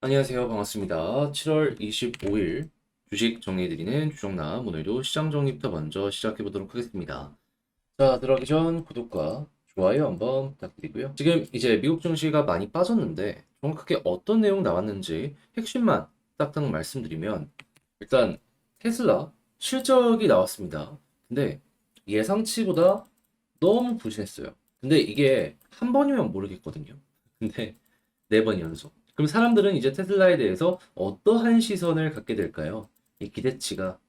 안녕하세요. 반갑습니다. 7월 25일 주식 정리해드리는 주정남. 오늘도 시장 정리부터 먼저 시작해 보도록 하겠습니다. 자, 들어가기 전 구독과 좋아요 한번 부탁드리고요. 지금 이제 미국 증시가 많이 빠졌는데 정확하게 어떤 내용 나왔는지 핵심만 딱딱 말씀드리면, 일단 테슬라 실적이 나왔습니다. 근데 예상치보다 너무 부진했어요. 근데 이게 한 번이면 모르겠거든요. 근데 네 번 연속. 그럼 사람들은 이제 테슬라에 대해서 어떠한 시선을 갖게 될까요? 이 기대치가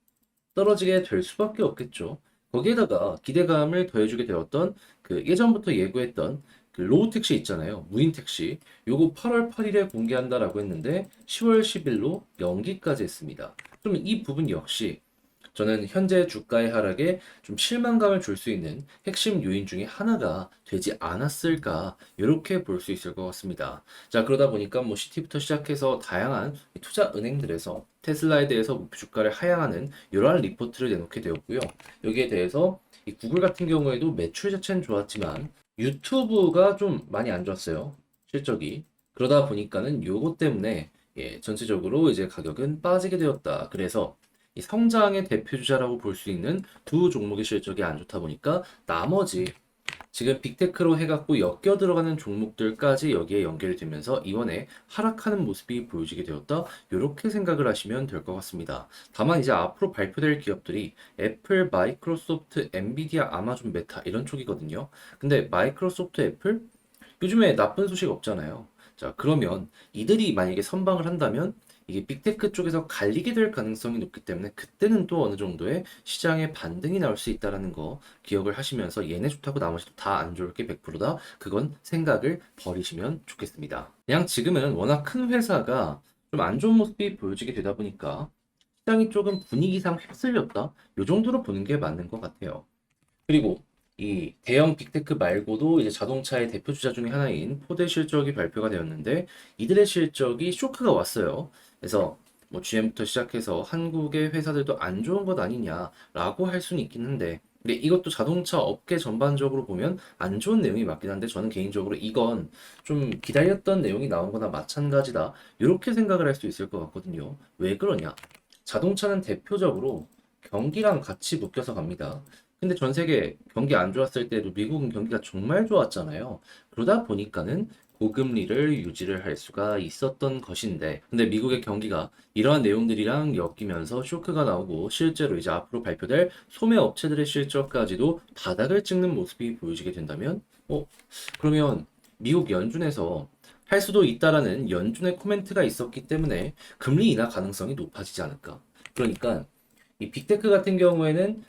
떨어지게 될 수밖에 없겠죠. 거기에다가 기대감을 더해주게 되었던 그 예전부터 예고했던 그 로우 택시 있잖아요. 무인 택시. 요거 8월 8일에 공개한다라고 했는데 10월 10일로 연기까지 했습니다. 그러면 이 부분 역시 저는 현재 주가의 하락에 좀 실망감을 줄 수 있는 핵심 요인 중에 하나가 되지 않았을까, 이렇게 볼 수 있을 것 같습니다. 자, 그러다 보니까 뭐 시티부터 시작해서 다양한 투자 은행들에서 테슬라에 대해서 목표 주가를 하향하는 이러한 리포트를 내놓게 되었고요. 여기에 대해서 이 구글 같은 경우에도 매출 자체는 좋았지만 유튜브가 좀 많이 안 좋았어요. 실적이. 그러다 보니까는 요것 때문에 전체적으로 이제 가격은 빠지게 되었다. 그래서 이 성장의 대표주자라고 볼 수 있는 두 종목의 실적이 안 좋다 보니까 나머지 지금 빅테크로 해갖고 엮여 들어가는 종목들까지 여기에 연결이 되면서 이번에 하락하는 모습이 보여지게 되었다. 이렇게 생각을 하시면 될 것 같습니다. 다만 이제 앞으로 발표될 기업들이 애플, 마이크로소프트, 엔비디아, 아마존, 메타 이런 쪽이거든요. 근데 마이크로소프트, 애플 요즘에 나쁜 소식 없잖아요. 자, 그러면 이들이 만약에 선방을 한다면 이게 빅테크 쪽에서 갈리게 될 가능성이 높기 때문에 그때는 또 어느 정도의 시장의 반등이 나올 수 있다는 거 기억을 하시면서 얘네 좋다고 나머지도 다 안 좋을 게 100%다. 그건 생각을 버리시면 좋겠습니다. 그냥 지금은 워낙 큰 회사가 좀 안 좋은 모습이 보여지게 되다 보니까 시장이 조금 분위기상 휩쓸렸다. 요 정도로 보는 게 맞는 것 같아요. 그리고 이 대형 빅테크 말고도 이제 자동차의 대표 주자 중에 하나인 포드 실적이 발표가 되었는데 이들의 실적이 쇼크가 왔어요. 그래서 뭐 GM부터 시작해서 한국의 회사들도 안 좋은 것 아니냐라고 할 수는 있긴 한데, 근데 이것도 자동차 업계 전반적으로 보면 안 좋은 내용이 맞긴 한데 저는 개인적으로 이건 좀 기다렸던 내용이 나온 거나 마찬가지다, 이렇게 생각을 할 수 있을 것 같거든요. 왜 그러냐? 자동차는 대표적으로 경기랑 같이 묶여서 갑니다. 근데 전 세계 경기 안 좋았을 때도 미국은 경기가 정말 좋았잖아요. 그러다 보니까는 고금리를 유지를 할 수가 있었던 것인데, 근데 미국의 경기가 이러한 내용들이랑 엮이면서 쇼크가 나오고 실제로 이제 앞으로 발표될 소매 업체들의 실적까지도 바닥을 찍는 모습이 보여지게 된다면, 그러면 미국 연준에서 할 수도 있다라는 연준의 코멘트가 있었기 때문에 금리 인하 가능성이 높아지지 않을까. 그러니까 이 빅테크 같은 경우에는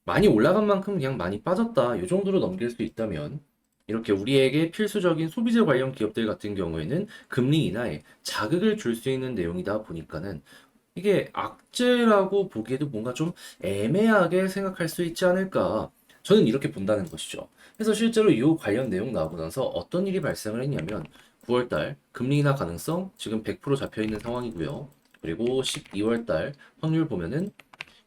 많이 올라간 만큼 그냥 많이 빠졌다, 이 정도로 넘길 수 있다면, 이렇게 우리에게 필수적인 소비재 관련 기업들 같은 경우에는 금리 인하에 자극을 줄 수 있는 내용이다 보니까는 이게 악재라고 보기에도 뭔가 좀 애매하게 생각할 수 있지 않을까. 저는 이렇게 본다는 것이죠. 그래서 실제로 이 관련 내용 나오고 나서 어떤 일이 발생을 했냐면 9월달 금리 인하 가능성 지금 100% 잡혀 있는 상황이고요. 그리고 12월 달 확률 보면은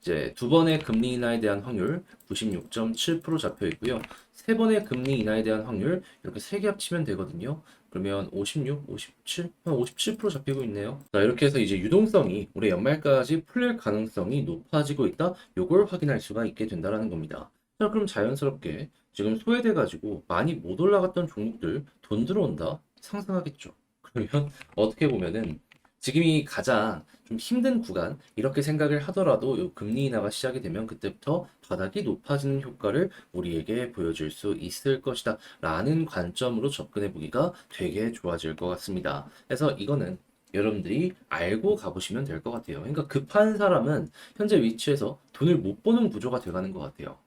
이제 두 번의 금리 인하에 대한 확률 96.7% 잡혀 있고요. 세 번의 금리 인하에 대한 확률 이렇게 세 개 합치면 되거든요. 그러면 56, 57, 한 57% 잡히고 있네요. 자, 이렇게 해서 이제 유동성이 올해 연말까지 풀릴 가능성이 높아지고 있다. 요걸 확인할 수가 있게 된다라는 겁니다. 자, 그럼 자연스럽게 지금 소외돼 가지고 많이 못 올라갔던 종목들 돈 들어온다. 상승하겠죠. 그러면 어떻게 보면은 지금이 가장 좀 힘든 구간, 이렇게 생각을 하더라도 요 금리 인하가 시작이 되면 그때부터 바닥이 높아지는 효과를 우리에게 보여줄 수 있을 것이다 라는 관점으로 접근해 보기가 되게 좋아질 것 같습니다. 그래서 이거는 여러분들이 알고 가보시면 될 것 같아요. 그러니까 급한 사람은 현재 위치에서 돈을 못 버는 구조가 돼가는 것 같아요.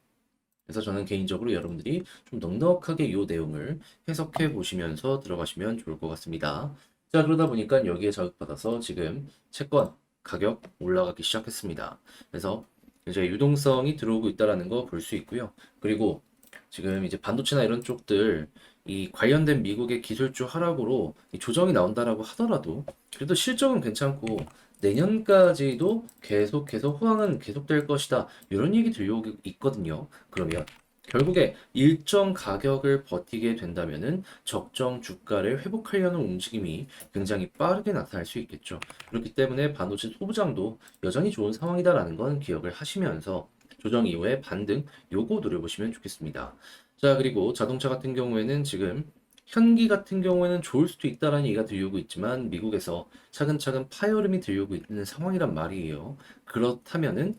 그래서 저는 개인적으로 여러분들이 좀 넉넉하게 이 내용을 해석해 보시면서 들어가시면 좋을 것 같습니다. 자, 그러다 보니까 여기에 자극받아서 지금 채권 가격 올라가기 시작했습니다. 그래서 이제 유동성이 들어오고 있다라는 거 볼 수 있고요. 그리고 지금 이제 반도체나 이런 쪽들 이 관련된 미국의 기술주 하락으로 이 조정이 나온다라고 하더라도 그래도 실적은 괜찮고 내년까지도 계속해서 호황은 계속될 것이다, 이런 얘기 들려오고 있거든요. 그러면 결국에 일정 가격을 버티게 된다면은 적정 주가를 회복하려는 움직임이 굉장히 빠르게 나타날 수 있겠죠. 그렇기 때문에 반도체 소부장도 여전히 좋은 상황이다라는 건 기억을 하시면서 조정 이후에 반등 요거 노려보시면 좋겠습니다. 자, 그리고 자동차 같은 경우에는 지금 현기 같은 경우에는 좋을 수도 있다라는 얘기가 들려오고 있지만 미국에서 차근차근 파열음이 들려오고 있는 상황이란 말이에요. 그렇다면은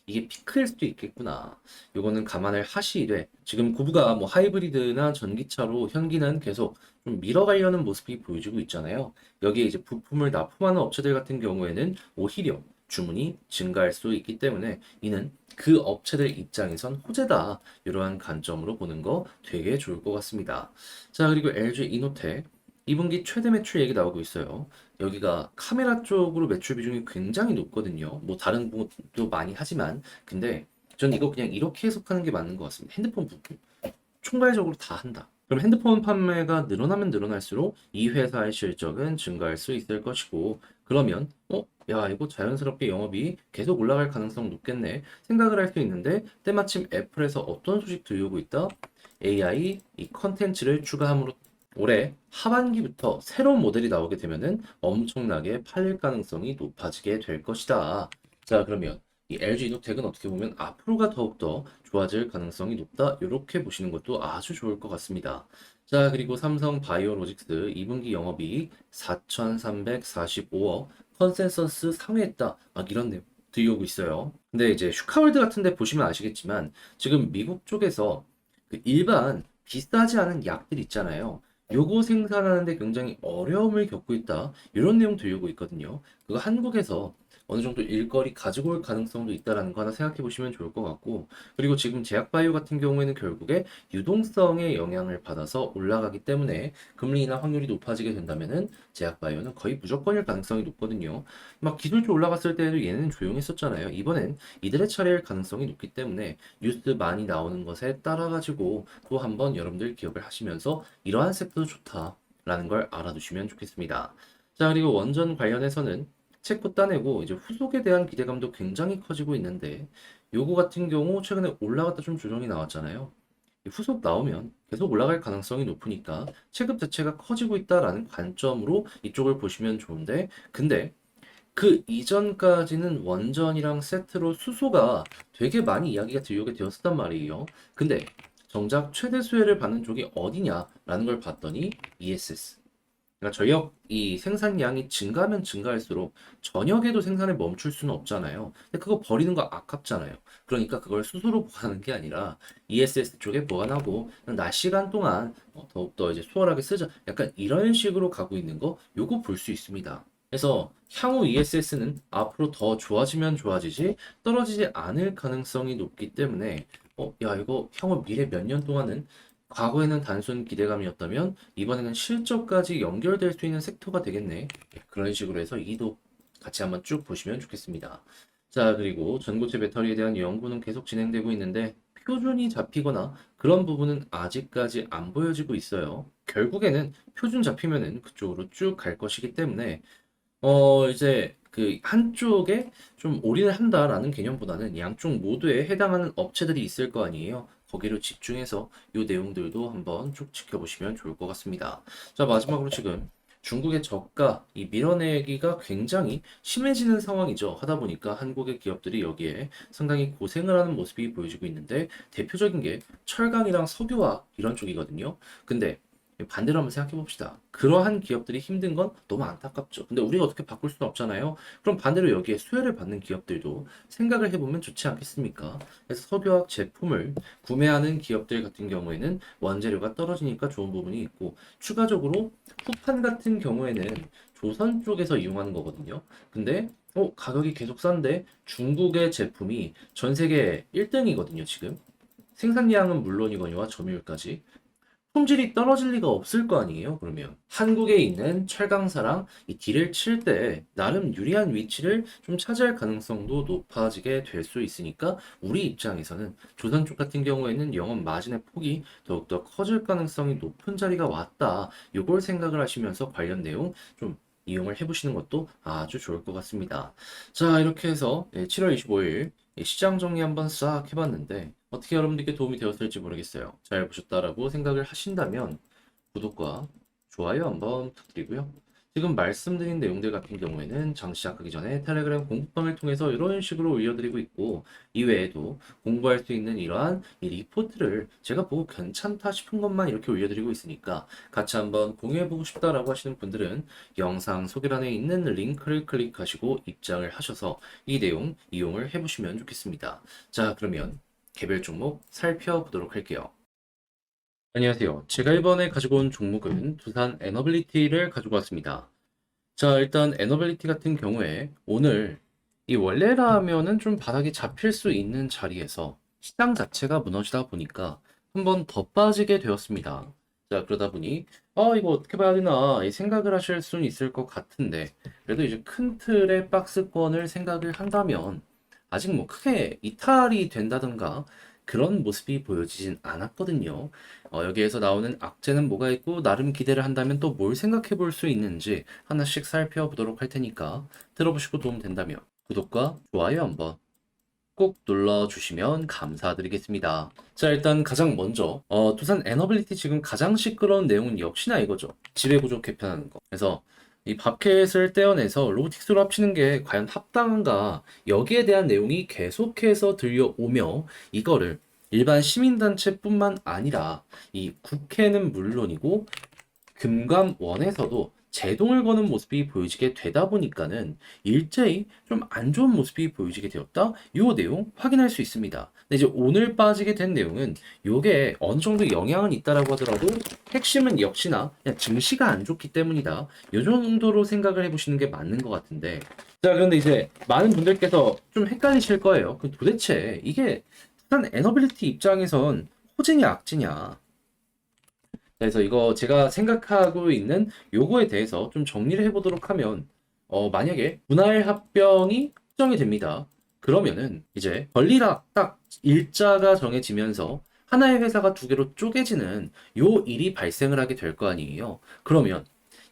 이게 피크일 수도 있겠구나. 요거는 감안을 하시되 지금 고부가 뭐 하이브리드나 전기차로 현기는 계속 좀 밀어가려는 모습이 보여지고 있잖아요. 여기에 이제 부품을 납품하는 업체들 같은 경우에는 오히려 주문이 증가할 수 있기 때문에 이는 그 업체들 입장에선 호재다. 이러한 관점으로 보는 거 되게 좋을 것 같습니다. 자, 그리고 LG 이노텍 2분기 최대 매출 얘기 나오고 있어요. 여기가 카메라 쪽으로 매출 비중이 굉장히 높거든요. 뭐 다른 부분도 많이 하지만 근데 전 이거 그냥 이렇게 해석하는 게 맞는 것 같습니다. 핸드폰 부품 총괄적으로 다 한다. 그럼 핸드폰 판매가 늘어나면 늘어날수록 이 회사의 실적은 증가할 수 있을 것이고 그러면 야 이거 자연스럽게 영업이 계속 올라갈 가능성 높겠네 생각을 할 수 있는데 때마침 애플에서 어떤 소식 들려오고 있다? AI 이 컨텐츠를 추가함으로 올해 하반기부터 새로운 모델이 나오게 되면은 엄청나게 팔릴 가능성이 높아지게 될 것이다. 자, 그러면 이 LG 이노텍은 어떻게 보면 앞으로가 더욱더 좋아질 가능성이 높다. 이렇게 보시는 것도 아주 좋을 것 같습니다. 자, 그리고 삼성 바이오로직스 2분기 영업이익 4,345억 컨센서스 상회했다. 막 이런 내용 들려오고 있어요. 근데 이제 슈카월드 같은 데 보시면 아시겠지만 지금 미국 쪽에서 그 일반 비싸지 않은 약들 있잖아요. 요거 생산하는데 굉장히 어려움을 겪고 있다. 이런 내용 들려오고 있거든요. 그거 한국에서 어느 정도 일거리 가지고 올 가능성도 있다라는 거 하나 생각해 보시면 좋을 것 같고, 그리고 지금 제약바이오 같은 경우에는 결국에 유동성의 영향을 받아서 올라가기 때문에 금리나 확률이 높아지게 된다면은 제약바이오는 거의 무조건일 가능성이 높거든요. 막 기술주 올라갔을 때에도 얘네는 조용했었잖아요. 이번엔 이들의 차례일 가능성이 높기 때문에 뉴스 많이 나오는 것에 따라 가지고 또 한번 여러분들 기억을 하시면서 이러한 섹터도 좋다라는 걸 알아두시면 좋겠습니다. 자, 그리고 원전 관련해서는 책도 따내고 이제 후속에 대한 기대감도 굉장히 커지고 있는데 요거 같은 경우 최근에 올라갔다 좀 조정이 나왔잖아요. 이 후속 나오면 계속 올라갈 가능성이 높으니까 체급 자체가 커지고 있다라는 관점으로 이쪽을 보시면 좋은데 근데 그 이전까지는 원전이랑 세트로 수소가 되게 많이 이야기가 들려오게 되었었단 말이에요. 근데 정작 최대 수혜를 받는 쪽이 어디냐라는 걸 봤더니 ESS. 그러니까 전력 이 생산량이 증가하면 증가할수록 전역에도 생산을 멈출 수는 없잖아요. 근데 그거 버리는 거 아깝잖아요. 그러니까 그걸 수소로 보관하는 게 아니라 ESS 쪽에 보관하고 낮 시간 동안 더욱더 이제 수월하게 쓰자. 약간 이런 식으로 가고 있는 거 요거 볼 수 있습니다. 그래서 향후 ESS는 앞으로 더 좋아지면 좋아지지 떨어지지 않을 가능성이 높기 때문에 야 이거 향후 미래 몇 년 동안은 과거에는 단순 기대감이었다면 이번에는 실적까지 연결될 수 있는 섹터가 되겠네. 그런 식으로 해서 이도 같이 한번 쭉 보시면 좋겠습니다. 자, 그리고 전고체 배터리에 대한 연구는 계속 진행되고 있는데 표준이 잡히거나 그런 부분은 아직까지 안 보여지고 있어요. 결국에는 표준 잡히면은 그쪽으로 쭉 갈 것이기 때문에 이제 그 한쪽에 좀 올인을 한다라는 개념보다는 양쪽 모두에 해당하는 업체들이 있을 거 아니에요. 거기로 집중해서 이 내용들도 한번 쭉 지켜보시면 좋을 것 같습니다. 자, 마지막으로 지금 중국의 저가, 이 밀어내기가 굉장히 심해지는 상황이죠. 하다 보니까 한국의 기업들이 여기에 상당히 고생을 하는 모습이 보여지고 있는데 대표적인 게 철강이랑 석유화 이런 쪽이거든요. 근데 반대로 한번 생각해 봅시다. 그러한 기업들이 힘든 건 너무 안타깝죠. 근데 우리가 어떻게 바꿀 수는 없잖아요. 그럼 반대로 여기에 수혜를 받는 기업들도 생각을 해보면 좋지 않겠습니까? 그래서 석유화학 제품을 구매하는 기업들 같은 경우에는 원재료가 떨어지니까 좋은 부분이 있고, 추가적으로 후판 같은 경우에는 조선 쪽에서 이용하는 거거든요. 근데 가격이 계속 싼데 중국의 제품이 전 세계 1등이거든요, 지금. 생산량은 물론이거니와 점유율까지. 품질이 떨어질 리가 없을 거 아니에요, 그러면. 한국에 있는 철강사랑 이 딜을 칠 때 나름 유리한 위치를 좀 차지할 가능성도 높아지게 될 수 있으니까 우리 입장에서는 조선 쪽 같은 경우에는 영업 마진의 폭이 더욱더 커질 가능성이 높은 자리가 왔다. 요걸 생각을 하시면서 관련 내용 좀 이용을 해보시는 것도 아주 좋을 것 같습니다. 자, 이렇게 해서 7월 25일 시장 정리 한번 싹 해봤는데 어떻게 여러분들께 도움이 되었을지 모르겠어요. 잘 보셨다라고 생각을 하신다면 구독과 좋아요 한번 부탁드리고요. 지금 말씀드린 내용들 같은 경우에는 장 시작하기 전에 텔레그램 공부방을 통해서 이런 식으로 올려드리고 있고, 이외에도 공부할 수 있는 이러한 이 리포트를 제가 보고 괜찮다 싶은 것만 이렇게 올려드리고 있으니까 같이 한번 공유해보고 싶다라고 하시는 분들은 영상 소개란에 있는 링크를 클릭하시고 입장을 하셔서 이 내용 이용을 해보시면 좋겠습니다. 자, 그러면 개별 종목 살펴보도록 할게요. 안녕하세요. 제가 이번에 가지고 온 종목은 두산 에너빌리티를 가지고 왔습니다. 자, 일단 에너빌리티 같은 경우에 오늘 이 원래라면은 좀 바닥이 잡힐 수 있는 자리에서 시장 자체가 무너지다 보니까 한 번 더 빠지게 되었습니다. 자, 그러다 보니 이거 어떻게 봐야 되나 이 생각을 하실 수는 있을 것 같은데, 그래도 이제 큰 틀의 박스권을 생각을 한다면 아직 뭐 크게 이탈이 된다든가 그런 모습이 보여지진 않았거든요. 여기에서 나오는 악재는 뭐가 있고 나름 기대를 한다면 또 뭘 생각해 볼 수 있는지 하나씩 살펴보도록 할 테니까 들어보시고 도움 된다면 구독과 좋아요 한번 꼭 눌러주시면 감사드리겠습니다. 자, 일단 가장 먼저 두산 에너빌리티 지금 가장 시끄러운 내용은 역시나 이거죠. 지배구조 개편하는 거. 그래서 이 밥캣을 떼어내서 로보틱스로 합치는 게 과연 합당한가, 여기에 대한 내용이 계속해서 들려오며 이거를 일반 시민단체뿐만 아니라 이 국회는 물론이고 금감원에서도 제동을 거는 모습이 보여지게 되다 보니까는 일제히 좀 안 좋은 모습이 보여지게 되었다. 요 내용 확인할 수 있습니다. 근데 이제 오늘 빠지게 된 내용은 요게 어느 정도 영향은 있다라고 하더라도 핵심은 역시나 그냥 증시가 안 좋기 때문이다. 요 정도로 생각을 해보시는 게 맞는 것 같은데. 자, 그런데 이제 많은 분들께서 좀 헷갈리실 거예요. 도대체 이게 일단 에너빌리티 입장에선 호재냐 악재냐. 그래서 이거 제가 생각하고 있는 요거에 대해서 좀 정리를 해보도록 하면, 만약에 분할 합병이 확정이 됩니다. 그러면은 이제 권리락 딱 일자가 정해지면서 하나의 회사가 두 개로 쪼개지는 요 일이 발생을 하게 될 거 아니에요. 그러면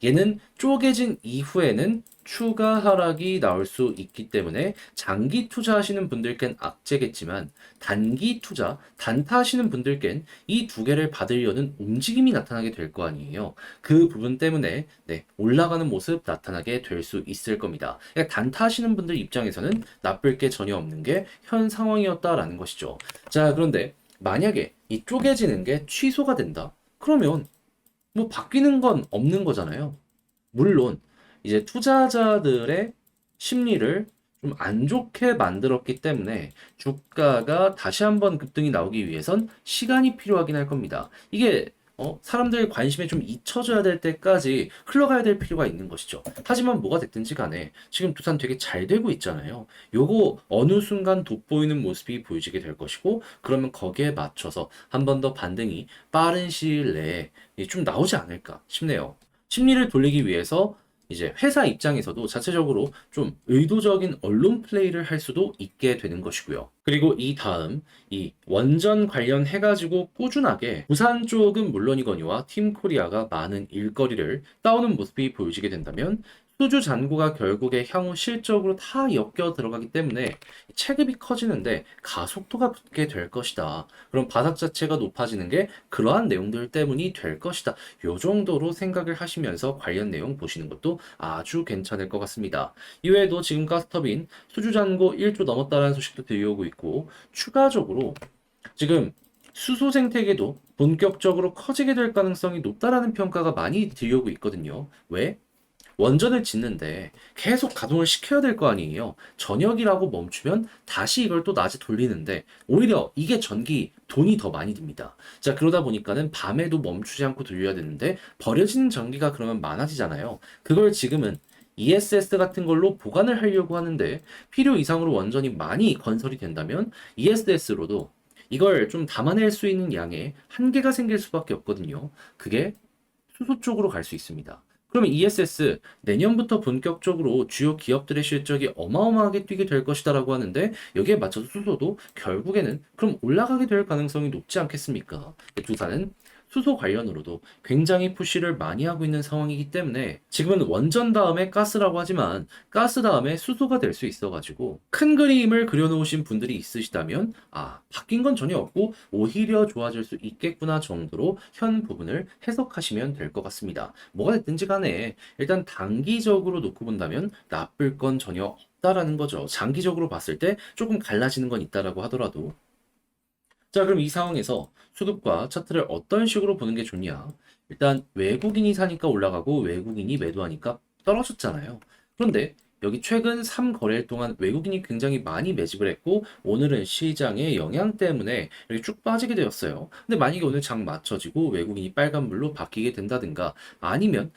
얘는 쪼개진 이후에는 추가 하락이 나올 수 있기 때문에 장기 투자하시는 분들께는 악재겠지만 단기 투자, 단타 하시는 분들께는 이 두 개를 받으려는 움직임이 나타나게 될 거 아니에요. 그 부분 때문에 올라가는 모습 나타나게 될 수 있을 겁니다. 그러니까 단타 하시는 분들 입장에서는 나쁠 게 전혀 없는 게 현 상황이었다라는 것이죠. 자, 그런데 만약에 이 쪼개지는 게 취소가 된다. 그러면 뭐 바뀌는 건 없는 거잖아요. 물론 이제 투자자들의 심리를 좀 안 좋게 만들었기 때문에 주가가 다시 한번 급등이 나오기 위해선 시간이 필요하긴 할 겁니다. 이게 사람들 관심에 좀 잊혀져야 될 때까지 흘러가야 될 필요가 있는 것이죠. 하지만 뭐가 됐든지 간에 지금 두산 되게 잘 되고 있잖아요. 요거 어느 순간 돋보이는 모습이 보여지게 될 것이고, 그러면 거기에 맞춰서 한 번 더 반등이 빠른 시일 내에 좀 나오지 않을까 싶네요. 심리를 돌리기 위해서 이제 회사 입장에서도 자체적으로 좀 의도적인 언론 플레이를 할 수도 있게 되는 것이고요. 그리고 이 다음 이 원전 관련해가지고 꾸준하게 부산 쪽은 물론이거니와 팀 코리아가 많은 일거리를 따오는 모습이 보여지게 된다면 수주 잔고가 결국에 향후 실적으로 다 엮여 들어가기 때문에 체급이 커지는데 가속도가 붙게 될 것이다. 그럼 바닥 자체가 높아지는 게 그러한 내용들 때문이 될 것이다. 요 정도로 생각을 하시면서 관련 내용 보시는 것도 아주 괜찮을 것 같습니다. 이외에도 지금 가스터빈 수주 잔고 1조 넘었다는 소식도 들려오고 있고, 추가적으로 지금 수소 생태계도 본격적으로 커지게 될 가능성이 높다라는 평가가 많이 들려오고 있거든요. 왜? 원전을 짓는데 계속 가동을 시켜야 될 거 아니에요. 저녁이라고 멈추면 다시 이걸 또 낮에 돌리는데 오히려 이게 전기 돈이 더 많이 듭니다. 자, 그러다 보니까는 밤에도 멈추지 않고 돌려야 되는데 버려지는 전기가 그러면 많아지잖아요. 그걸 지금은 ESS 같은 걸로 보관을 하려고 하는데 필요 이상으로 원전이 많이 건설이 된다면 ESS로도 이걸 좀 담아낼 수 있는 양의 한계가 생길 수밖에 없거든요. 그게 수소 쪽으로 갈 수 있습니다. 그러면 ESS 내년부터 본격적으로 주요 기업들의 실적이 어마어마하게 뛰게 될 것이다라고 하는데, 여기에 맞춰서 수소도 결국에는 그럼 올라가게 될 가능성이 높지 않겠습니까? 두산은 수소 관련으로도 굉장히 푸시를 많이 하고 있는 상황이기 때문에 지금은 원전 다음에 가스라고 하지만 가스 다음에 수소가 될 수 있어가지고 큰 그림을 그려놓으신 분들이 있으시다면 바뀐 건 전혀 없고 오히려 좋아질 수 있겠구나 정도로 현 부분을 해석하시면 될 것 같습니다. 뭐가 됐든지 간에 일단 단기적으로 놓고 본다면 나쁠 건 전혀 없다라는 거죠. 장기적으로 봤을 때 조금 갈라지는 건 있다라고 하더라도. 자, 그럼 이 상황에서 수급과 차트를 어떤 식으로 보는 게 좋냐? 일단 외국인이 사니까 올라가고 외국인이 매도하니까 떨어졌잖아요. 그런데 여기 최근 3거래일 동안 외국인이 굉장히 많이 매집을 했고 오늘은 시장의 영향 때문에 이렇게 쭉 빠지게 되었어요. 근데 만약에 오늘 장 맞춰지고 외국인이 빨간불로 바뀌게 된다든가 아니면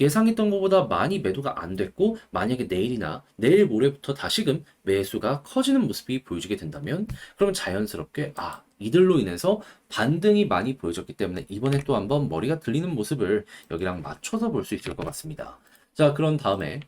예상했던 것보다 많이 매도가 안 됐고 만약에 내일이나 내일 모레부터 다시금 매수가 커지는 모습이 보여지게 된다면 그러면 자연스럽게 이들로 인해서 반등이 많이 보여졌기 때문에 이번에 또 한번 머리가 들리는 모습을 여기랑 맞춰서 볼 수 있을 것 같습니다. 자, 그런 다음에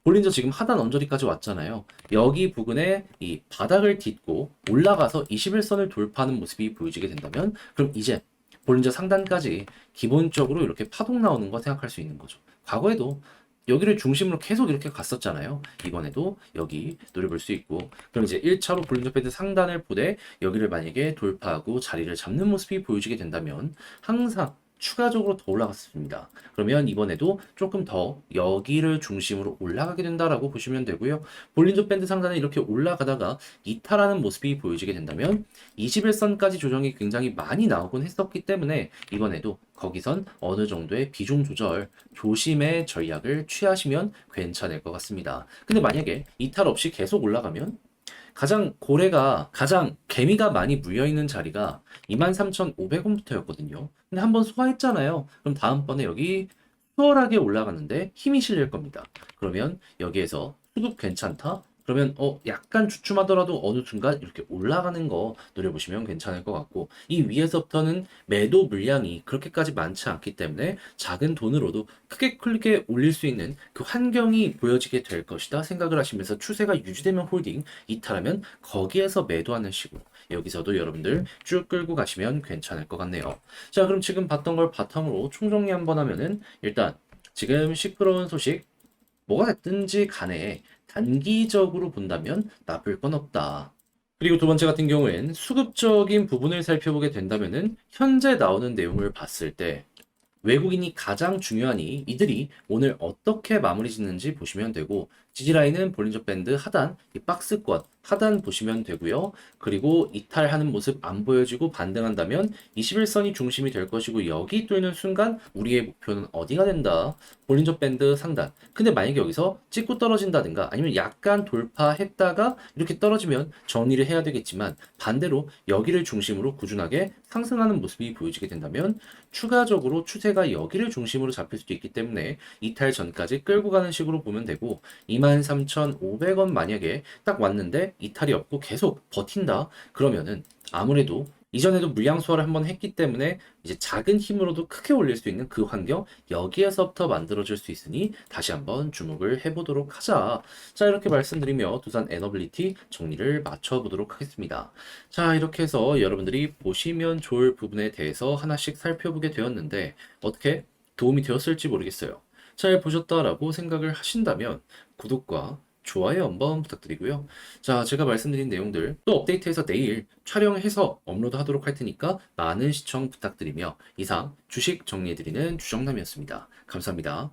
볼린저 지금 하단 언저리까지 왔잖아요. 여기 부근에 이 바닥을 딛고 올라가서 21선을 돌파하는 모습이 보여지게 된다면 그럼 이제 볼린저 상단까지 기본적으로 이렇게 파동 나오는 거 생각할 수 있는 거죠. 과거에도 여기를 중심으로 계속 이렇게 갔었잖아요. 이번에도 여기 노려볼 수 있고 그럼 이제 1차로 볼린저 밴드 상단을 보되 여기를 만약에 돌파하고 자리를 잡는 모습이 보여지게 된다면 항상 추가적으로 더 올라갔습니다. 그러면 이번에도 조금 더 여기를 중심으로 올라가게 된다라고 보시면 되고요. 볼린저 밴드 상단에 이렇게 올라가다가 이탈하는 모습이 보여지게 된다면 21선까지 조정이 굉장히 많이 나오곤 했었기 때문에 이번에도 거기선 어느 정도의 비중 조절, 조심의 전략을 취하시면 괜찮을 것 같습니다. 근데 만약에 이탈 없이 계속 올라가면 가장 개미가 많이 물려있는 자리가 23,500원부터였거든요. 근데 한번 소화했잖아요. 그럼 다음번에 여기 수월하게 올라가는데 힘이 실릴 겁니다. 그러면 여기에서 수급 괜찮다? 그러면 약간 주춤하더라도 어느 순간 이렇게 올라가는 거 노려보시면 괜찮을 것 같고 이 위에서부터는 매도 물량이 그렇게까지 많지 않기 때문에 작은 돈으로도 크게 올릴 수 있는 그 환경이 보여지게 될 것이다 생각을 하시면서 추세가 유지되면 홀딩, 이탈하면 거기에서 매도하는 식으로 여기서도 여러분들 쭉 끌고 가시면 괜찮을 것 같네요. 자, 그럼 지금 봤던 걸 바탕으로 총정리 한번 하면은 일단 지금 시끄러운 소식 뭐가 됐든지 간에 단기적으로 본다면 나쁠 건 없다. 그리고 두 번째 같은 경우엔 수급적인 부분을 살펴보게 된다면은 현재 나오는 내용을 봤을 때 외국인이 가장 중요하니 이들이 오늘 어떻게 마무리 짓는지 보시면 되고 지지라인은 볼린저 밴드 하단, 이 박스권 하단 보시면 되고요. 그리고 이탈하는 모습 안 보여지고 반등한다면 21선이 중심이 될 것이고 여기 뚫는 순간 우리의 목표는 어디가 된다? 볼린저 밴드 상단. 근데 만약에 여기서 찍고 떨어진다든가 아니면 약간 돌파했다가 이렇게 떨어지면 정리를 해야 되겠지만 반대로 여기를 중심으로 꾸준하게 상승하는 모습이 보여지게 된다면 추가적으로 추세가 여기를 중심으로 잡힐 수도 있기 때문에 이탈 전까지 끌고 가는 식으로 보면 되고 23,500원 만약에 딱 왔는데 이탈이 없고 계속 버틴다 그러면은 아무래도 이전에도 물량 소화를 한번 했기 때문에 이제 작은 힘으로도 크게 올릴 수 있는 그 환경 여기에서부터 만들어질 수 있으니 다시 한번 주목을 해보도록 하자. 자, 이렇게 말씀드리며 두산 에너빌리티 정리를 맞춰보도록 하겠습니다. 자, 이렇게 해서 여러분들이 보시면 좋을 부분에 대해서 하나씩 살펴보게 되었는데 어떻게 도움이 되었을지 모르겠어요. 잘 보셨다라고 생각을 하신다면 구독과 좋아요 한번 부탁드리고요. 자, 제가 말씀드린 내용들 또 업데이트해서 내일 촬영해서 업로드하도록 할 테니까 많은 시청 부탁드리며 이상 주식 정리해드리는 주정남이었습니다. 감사합니다.